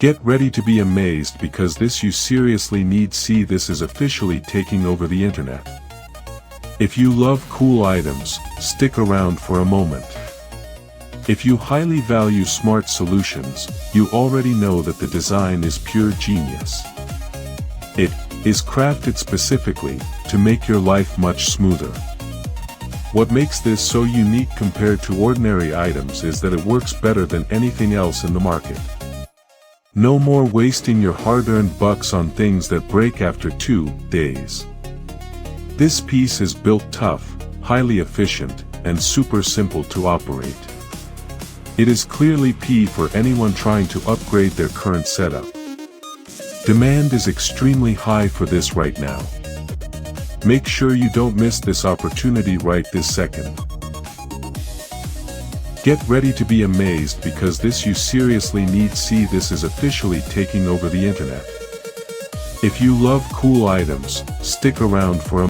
Get ready to be amazed because this you seriously need. See, this is officially taking over the internet. If you love cool items, stick around for a moment. If you highly value smart solutions, you already know that the design is pure genius. It is crafted specifically to make your life much smoother. What makes this so unique compared to ordinary items is that it works better than anything else in the market. No more wasting your hard-earned bucks on things that break after 2 days. This piece is built tough, highly efficient, and super simple to operate. It is clearly P for anyone trying to upgrade their current setup. Demand is extremely high for this right now. Make sure you don't miss this opportunity right this second. Get ready to be amazed because this you seriously need. See, this is officially taking over the internet. If you love cool items, stick around for a